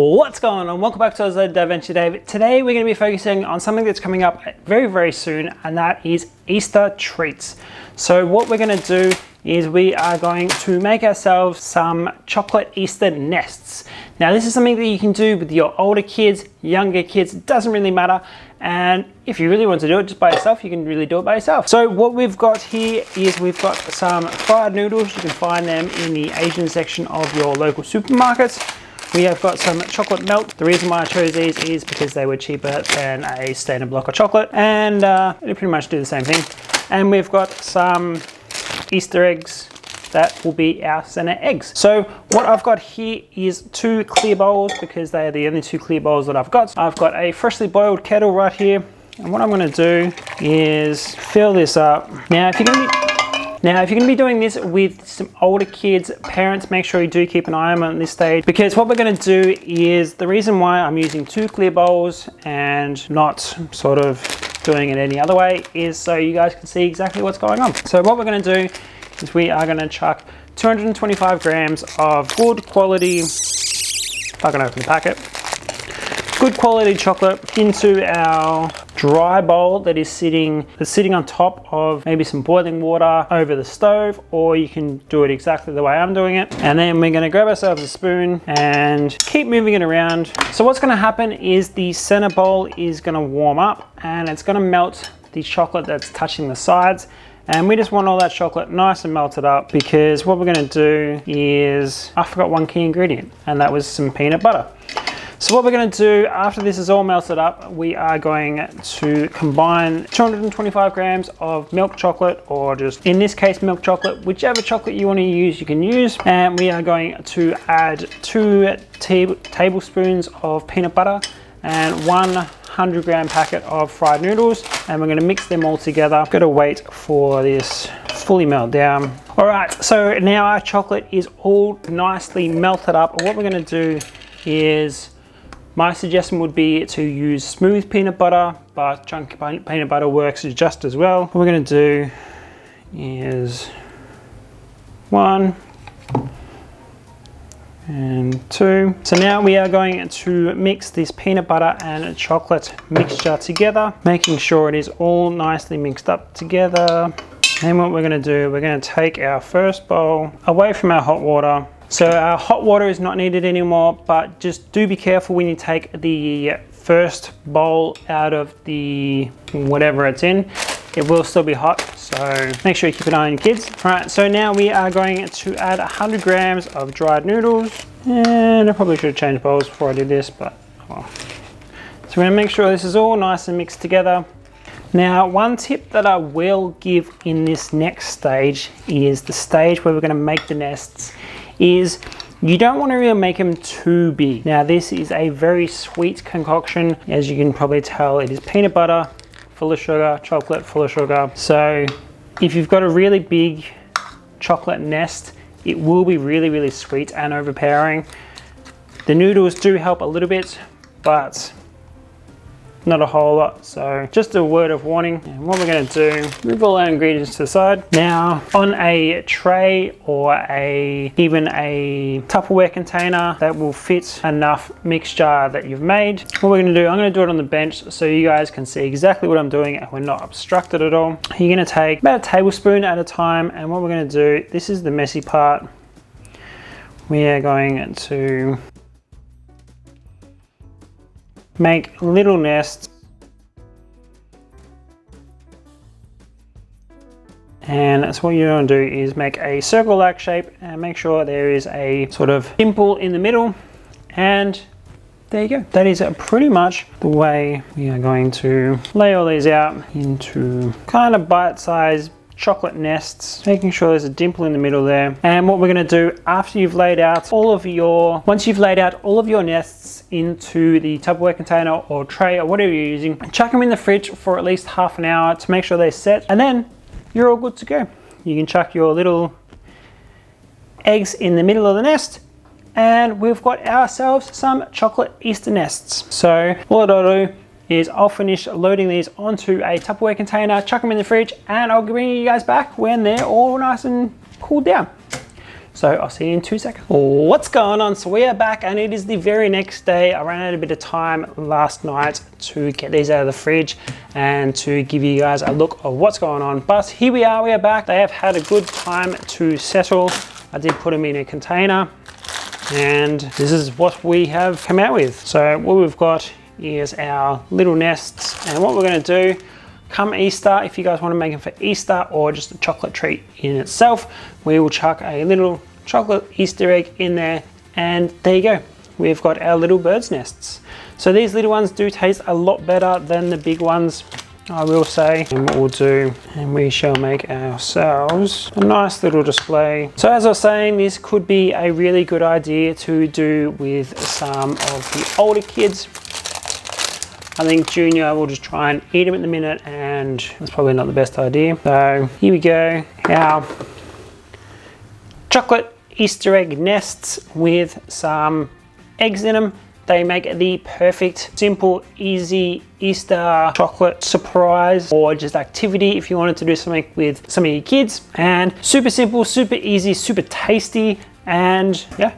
What's going on? Welcome back to DadventureDave. Today we're going to be focusing on something that's coming up very soon, and that is Easter treats. So what we're going to do is we are going to make ourselves some chocolate Easter nests. Now this is something that you can do with your older kids, younger kids, it doesn't really matter. And if you really want to do it just by yourself, you can really do it by yourself. So what we've got here is we've got some fried noodles. You can find them in the Asian section of your local supermarkets. We have got some chocolate melt. The reason why I chose these is because they were cheaper than a standard block of chocolate, and they pretty much do the same thing. And we've got some Easter eggs that will be our center eggs. So what I've got here is 2 clear bowls, because they are the only 2 clear bowls that I've got. I've got a freshly boiled kettle right here, and what I'm going to do is fill this up. Now if you're going to be doing this with some older kids, parents, make sure you do keep an eye on them at this stage, because what we're going to do is, the reason why I'm using 2 clear bowls and not sort of doing it any other way is so you guys can see exactly what's going on. So what we're going to do is we are going to chuck 225 grams of good quality, if I can open the packet, good quality chocolate into our dry bowl that is sitting on top of maybe some boiling water over the stove, or you can do it exactly the way I'm doing it. And then we're going to grab ourselves a spoon and keep moving it around. So what's going to happen is the center bowl is going to warm up and it's going to melt the chocolate that's touching the sides. And we just want all that chocolate nice and melted up, because what we're going to do is, I forgot one key ingredient, and that was some peanut butter. So what we're going to do after this is all melted up, we are going to combine 225 grams of milk chocolate, or just in this case milk chocolate, whichever chocolate you want to use you can use, and we are going to add 2 tablespoons of peanut butter and 100 gram packet of fried noodles, and we're going to mix them all together. Got to wait for this fully melt down. All right, so now our chocolate is all nicely melted up. What we're going to do is, my suggestion would be to use smooth peanut butter, but chunky peanut butter works just as well. What we're going to do is 1 and 2. So now we are going to mix this peanut butter and chocolate mixture together, making sure it is all nicely mixed up together. And what we're going to do, we're going to take our first bowl away from our hot water. So our hot water is not needed anymore, but just do be careful when you take the first bowl out of the whatever it's in. It will still be hot, so make sure you keep an eye on your kids. All right, so now we are going to add 100 grams of dried noodles. And I probably should have changed bowls before I did this, but well. So we're gonna make sure this is all nice and mixed together. Now, one tip that I will give in this next stage is the stage where we're gonna make the nests, is you don't want to really make them too big. Now this is a very sweet concoction. As you can probably tell, it is peanut butter full of sugar, chocolate full of sugar. So if you've got a really big chocolate nest, it will be really sweet and overpowering. The noodles do help a little bit, but not a whole lot, so just a word of warning. And what we're going to do, move all our ingredients to the side. Now on a tray or even a Tupperware container that will fit enough mixture that you've made, what we're going to do, I'm going to do it on the bench so you guys can see exactly what I'm doing and we're not obstructed at all. You're going to take about a tablespoon at a time, and what we're going to do, this is the messy part, we are going to make little nests, and that's what you're going to do, is make a circle-like shape and make sure there is a sort of dimple in the middle, and there you go. That is pretty much the way we are going to lay all these out into kind of bite-sized chocolate nests, making sure there's a dimple in the middle there. And what we're going to do after you've laid out all of your, once you've laid out all of your nests into the Tupperware container or tray or whatever you're using, chuck them in the fridge for at least half an hour to make sure they set, and then you're all good to go. You can chuck your little eggs in the middle of the nest, and we've got ourselves some chocolate Easter nests. So all I'll do is I'll finish loading these onto a Tupperware container, chuck them in the fridge, and I'll bring you guys back when they're all nice and cooled down. So I'll see you in 2 seconds. What's going on? So we are back and it is the very next day. I ran out a bit of time last night to get these out of the fridge and to give you guys a look of what's going on. But here we are back. They have had a good time to settle. I did put them in a container and this is what we have come out with. So what we've got is our little nests, and what we're going to do come Easter, if you guys want to make them for Easter or just a chocolate treat in itself, we will chuck a little chocolate Easter egg in there, and there you go. We've got our little bird's nests. So these little ones do taste a lot better than the big ones, I will say. And what we'll do, and we shall make ourselves a nice little display. So as I was saying, this could be a really good idea to do with some of the older kids. I think Junior will just try and eat them in the minute, and that's probably not the best idea. So here we go, our chocolate Easter egg nests with some eggs in them. They make the perfect, simple, easy Easter chocolate surprise or just activity if you wanted to do something with some of your kids. And super simple, super easy, super tasty, and yeah,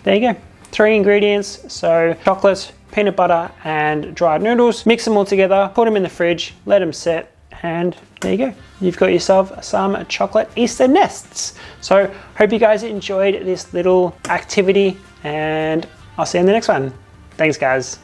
there you go. 3 ingredients, so chocolate, peanut butter and dried noodles. Mix them all together, put them in the fridge, let them set, and there you go. You've got yourself some chocolate Easter nests. So hope you guys enjoyed this little activity, and I'll see you in the next one. Thanks guys.